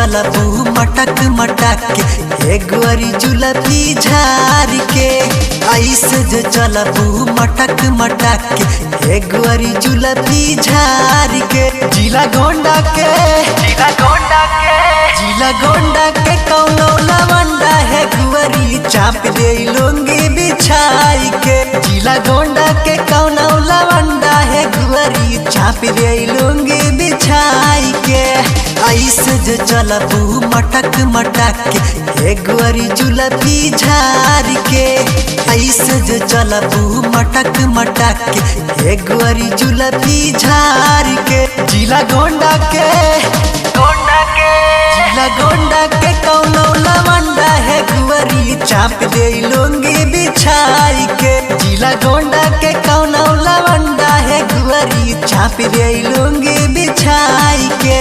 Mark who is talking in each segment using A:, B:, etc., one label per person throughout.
A: चलबू मटक मटक के एक गोरी जुलफी झार के। ऐसे जो चलबू मटक मटक के एक गोरी जुलफी झार के। जिला गोंडा के कौनो लवंडा है गुवरी चाप दे लुंगी बिछाई के। जिला गोंडा के कौनो लवंडा है गुवरी चाप दे लुंगी बिछाई के। ऐसे जो चलबू मटक मटक के एक गोरी जुलफी झार के। ऐसे जो चलबू मटक मटक के एक गोरी जुलफी झार के। जिला गोंडा के कौनो लवंडा है गुवरी चाप दे लुंगी बिछाई के। जिला गोंडा के कौनो लवंडा है गुवरी चाप दे लुंगी बिछाई के।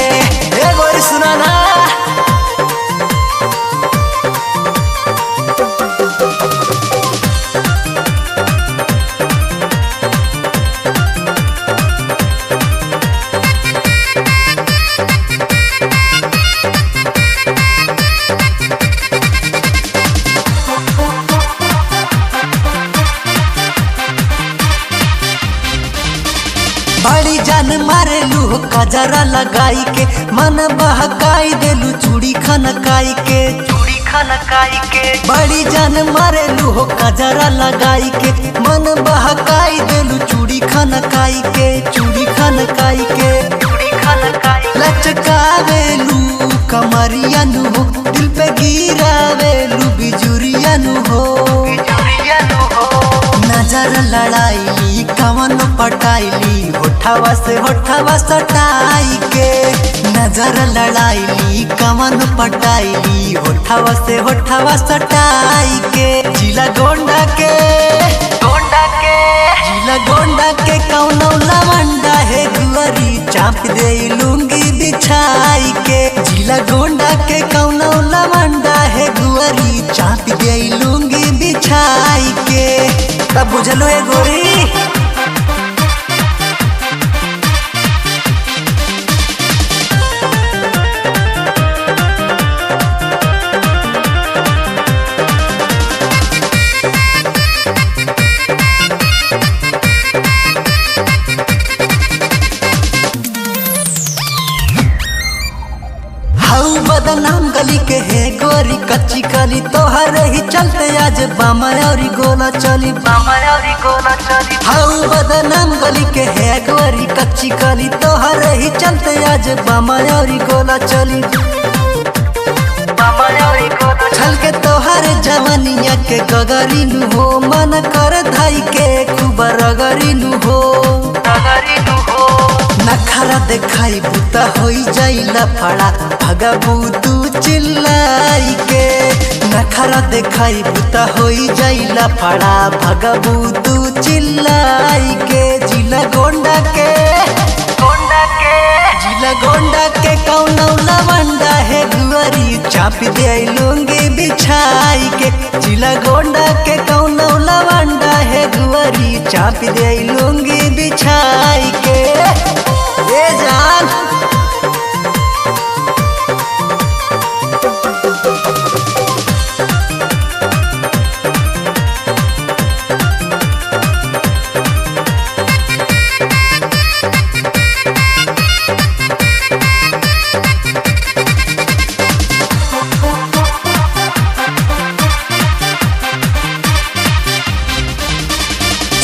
A: ए गोरी सुना ना बड़ी जान मारेलू हो कजरा लगाई के। मन बहकाई देलू चूड़ी खनकाई के। बड़ी जान मारेलू हो कजरा लगाई के। मन बहकाई देलू चूड़ी खनकाई के। लचकावेलू कमरिया नु हो दिल पे गिरावेलू बिजुरिया नु हो। नजर लड़ाई कवन पटाइली होठवा से होठवा सटाई के। नजर लड़ाई कवन पटाइली होठवा से होठवा सटाई के। जिला गोंडा के कौनो लवंडा है गुवरी चाप दे लुंगी बिछाई के। जिला गोंडा के कौनो लवंडा है गुवरी चाप दे लुंगी बिछाई के। तब बुझलो है गोरी बदनाम गली के है गोरी कच्ची कली तोहरे ही चलते आज बामा और गोला चली। हाउ बदनाम गली के है गोरी कच्ची कली तोहरे ही चलते आज बामा और गोला चली। छल के तोहरे जवानिया के गगरी नु हो मन कर धाई के खूब रगरी नु हो। नखरा देखाई बुता होई जाइला फड़ा भगबू तू चिल्लाई के। नखरा देखाई बुता होई जाइला फड़ा भगबू तू चिल्लाई के। जिला गोंडा के कौनो लवंडा है गुवरी चाप दे लुंगी बिछाई के। जिला गोंडा के कौनो लवंडा है गुवरी चाप दे लुंगी बिछाई के। ए जान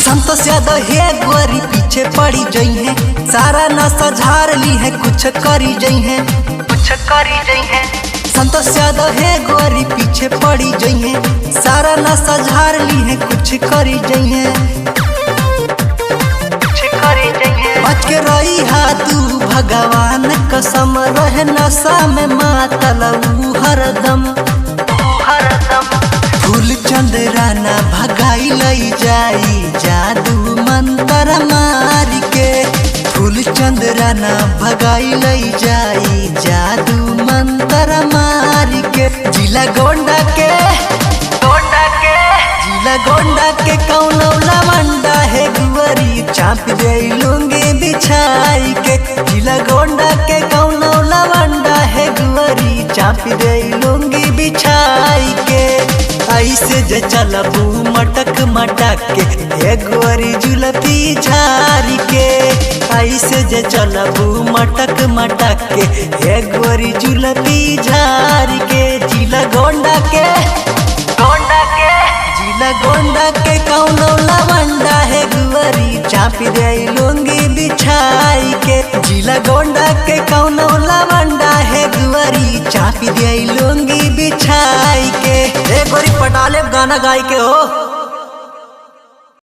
A: संतोष यादव है गोरी पीछे पड़ी जई है। सारा नशा झाड़ ली है कुछ करी जई है। संतोष यादव है गोरी पीछे पड़ी जई है। सारा नशा झाड़ ली है कुछ करी जई है। बच के रही तू भगवान कसम रहे नशा में मातल हरदम। फूल चंद्राना भगाई लई जाई जादू मंत्र मार के। फूल चंद्राना भगाई लई जाई जादू मंत्र मार के। जिला गोंडा के कौनो लवंडा है गुवरी चाप दे लुंगी बिछाई के। जिला गोंडा के कौनो लवंडा है गुवरी ऐसे जे चलबू मटक मटक के हे गोरी जुलफी झारी के। ऐसे जे चलबू मटक मटक के हे गोरी जुलफी झारी के। जिला गोंडा के गोंडा के कौनो लवंडा है गुवरी चापी दे लुंगी बिछाई के। जिला गोंडा के कौनो लवंडा है गुवरी चापी दे लुंगी बिछाई के। एक गोरी पटाले गाना गाई के हो।